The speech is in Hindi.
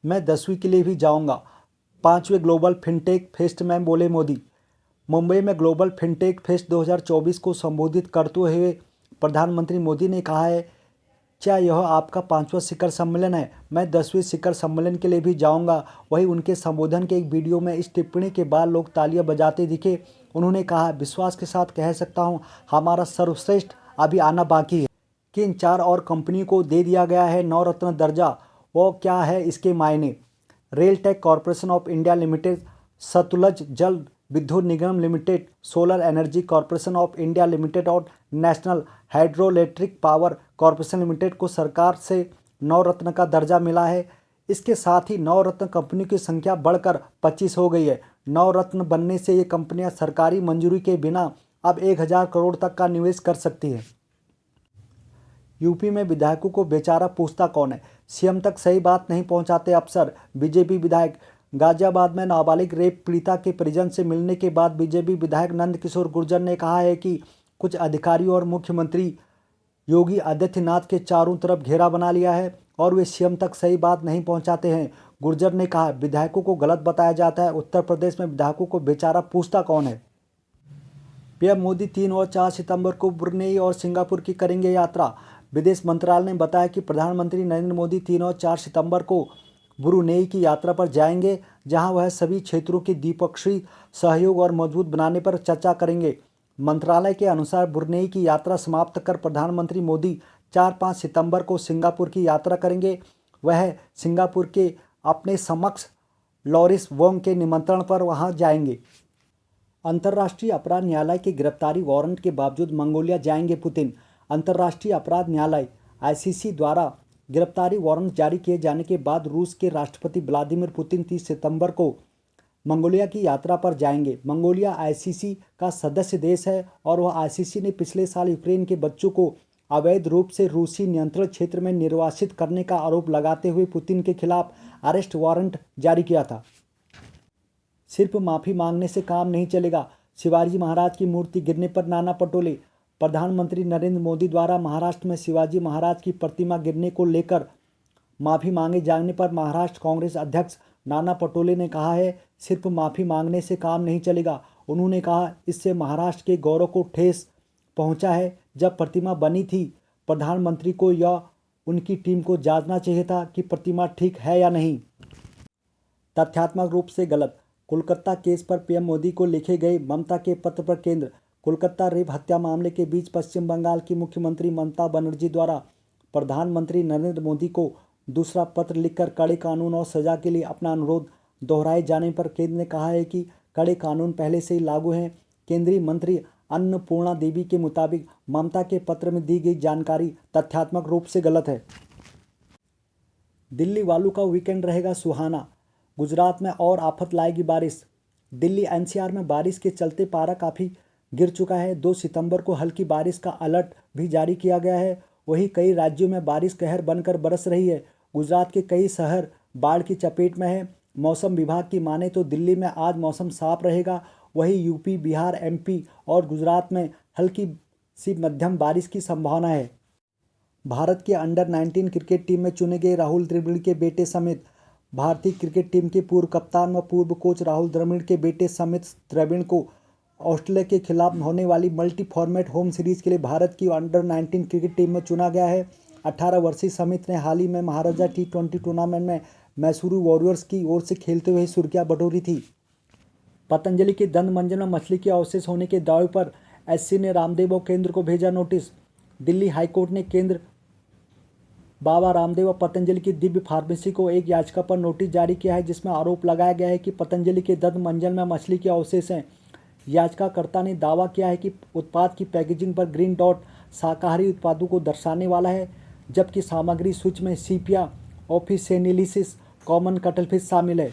मैं 10वीं के लिए भी जाऊंगा। 5वें ग्लोबल फिनटेक फेस्ट में बोले मोदी। मुंबई में ग्लोबल फिनटेक फेस्ट 2024 को संबोधित करते हुए प्रधानमंत्री मोदी ने कहा है, क्या यह आपका 5वां शिखर सम्मेलन है? मैं 10वें शिखर सम्मेलन के लिए भी जाऊंगा। वहीं उनके संबोधन के एक वीडियो में इस टिप्पणी के बाद लोग तालियां बजाते दिखे। उन्होंने कहा, विश्वास के साथ कह सकता हूं, हमारा सर्वश्रेष्ठ अभी आना बाकी है। किन 4 और कंपनी को दे दिया गया है नवरत्न दर्जा, वो क्या है इसके मायने? RailTel corporation of India limited, Satluj Jal Vidyut Nigam limited, solar energy corporation of India limited और national hydroelectric power corporation limited को सरकार से नवरत्न का दर्जा मिला है। इसके साथ ही नवरत्न कंपनी की संख्या बढ़कर 25 हो गई है। नवरत्न बनने से ये कंपनियां सरकारी मंजूरी के बिना अब 1000 करोड़ तक का निवेश कर सकती हैं। यूपी में विधायकों को बेचारा पूछता कौन है? सीएम तक सही बात नहीं पहुंचाते अफसर। बीजेपी विधायक। गाजियाबाद में नाबालिग रेप पीड़िता के परिजन से मिलने के बाद बीजेपी विधायक नंदकिशोर गुर्जर ने कहा है कि कुछ अधिकारियों और मुख्यमंत्री योगी आदित्यनाथ के चारों तरफ घेरा बना लिया है और वे सीएम तक सही बात नहीं पहुंचाते हैं। गुर्जर ने कहा, विधायकों को गलत बताया जाता है। उत्तर प्रदेश में विधायकों को बेचारा पूछता कौन है? पीएम मोदी 3 और 4 सितंबर को ब्रुनेई और सिंगापुर की करेंगे यात्रा। विदेश मंत्रालय ने बताया कि प्रधानमंत्री नरेंद्र मोदी 3 और 4 सितंबर को ब्रुनेई की यात्रा पर जाएंगे, जहां वह सभी क्षेत्रों के द्विपक्षीय सहयोग और मजबूत बनाने पर चर्चा करेंगे। मंत्रालय के अनुसार ब्रुनेई की यात्रा समाप्त कर प्रधानमंत्री मोदी 4-5 सितंबर को सिंगापुर की यात्रा करेंगे। वह सिंगापुर के अपने समकक्ष लॉरिस वोंग के निमंत्रण पर वहां जाएंगे। अंतर्राष्ट्रीय अपराध न्यायालय के गिरफ्तारी वारंट के बावजूद मंगोलिया जाएंगे पुतिन। अंतर्राष्ट्रीय अपराध न्यायालय आईसीसी द्वारा गिरफ्तारी वारंट जारी किए जाने के बाद रूस के राष्ट्रपति व्लादिमीर पुतिन 30 सितंबर को मंगोलिया की यात्रा पर जाएंगे। मंगोलिया आईसीसी का सदस्य देश है और वह आईसीसी ने पिछले साल यूक्रेन के बच्चों को अवैध रूप से रूसी नियंत्रण क्षेत्र में निर्वासित करने का आरोप लगाते हुए पुतिन के खिलाफ अरेस्ट वारंट जारी किया था। सिर्फ माफी मांगने से काम नहीं चलेगा। शिवाजी महाराज की मूर्ति गिरने पर नाना पटोले। प्रधानमंत्री नरेंद्र मोदी द्वारा महाराष्ट्र में शिवाजी महाराज की प्रतिमा गिरने को लेकर माफी मांगे जाने पर महाराष्ट्र कांग्रेस अध्यक्ष नाना पटोले ने कहा है, सिर्फ माफी मांगने से काम नहीं चलेगा। उन्होंने कहा, इससे महाराष्ट्र के गौरव को ठेस पहुंचा है। जब प्रतिमा बनी थी, प्रधानमंत्री को या उनकी टीम को जांचना चाहिए था कि प्रतिमा ठीक है या नहीं। तथ्यात्मक रूप से गलत। कोलकाता केस पर पीएम मोदी को लिखे गए ममता के पत्र पर केंद्र। कोलकाता रेप हत्या मामले के बीच पश्चिम बंगाल की मुख्यमंत्री ममता बनर्जी द्वारा प्रधानमंत्री नरेंद्र मोदी को दूसरा पत्र लिखकर कड़े कानून और सजा के लिए अपना अनुरोध दोहराए जाने पर केंद्र ने कहा है कि कड़े कानून पहले से ही लागू हैं। केंद्रीय मंत्री अन्नपूर्णा देवी के मुताबिक ममता के पत्र में दी गई जानकारी तथ्यात्मक रूप से गलत है। दिल्ली वालों का वीकेंड रहेगा सुहाना। गुजरात में और आफत लाएगी बारिश। दिल्ली एनसीआर में बारिश के चलते पारा काफ़ी गिर चुका है। 2 सितंबर को हल्की बारिश का अलर्ट भी जारी किया गया है। वहीं कई राज्यों में बारिश कहर बनकर बरस रही है। गुजरात के कई शहर बाढ़ की चपेट में है। मौसम विभाग की माने तो दिल्ली में आज मौसम साफ रहेगा। वहीं यूपी, बिहार, एमपी और गुजरात में हल्की सी मध्यम बारिश की संभावना है। भारत के अंडर 19 क्रिकेट टीम में चुने गए राहुल द्रविड़ के बेटे समेत भारतीय क्रिकेट टीम के पूर्व कप्तान व पूर्व कोच राहुल द्रविड़ के बेटे समित द्रविड़ को ऑस्ट्रेलिया के खिलाफ होने वाली मल्टी फॉर्मेट होम सीरीज के लिए भारत की अंडर 19 क्रिकेट टीम में चुना गया है। 18 वर्षीय समित ने हाल ही में महाराजा T20 टूर्नामेंट में मैसूरू वॉरियर्स की ओर से खेलते हुए सुर्खियां बटोरी थी। पतंजलि के दंत मंजन में मछली के अवशेष होने के दावे पर एससी ने रामदेव और केंद्र को भेजा नोटिस। दिल्ली हाईकोर्ट ने केंद्र, बाबा रामदेव और पतंजलि की दिव्य फार्मेसी को एक याचिका पर नोटिस जारी किया है, जिसमें आरोप लगाया गया है कि पतंजलि के दंत मंजन में मछली के अवशेष हैं। याचिकाकर्ता ने दावा किया है कि उत्पाद की पैकेजिंग पर ग्रीन डॉट शाकाहारी उत्पादों को दर्शाने वाला है, जबकि सामग्री सूची में सीपिया ऑफिसिनेलिसिस कॉमन कटलफिश शामिल है।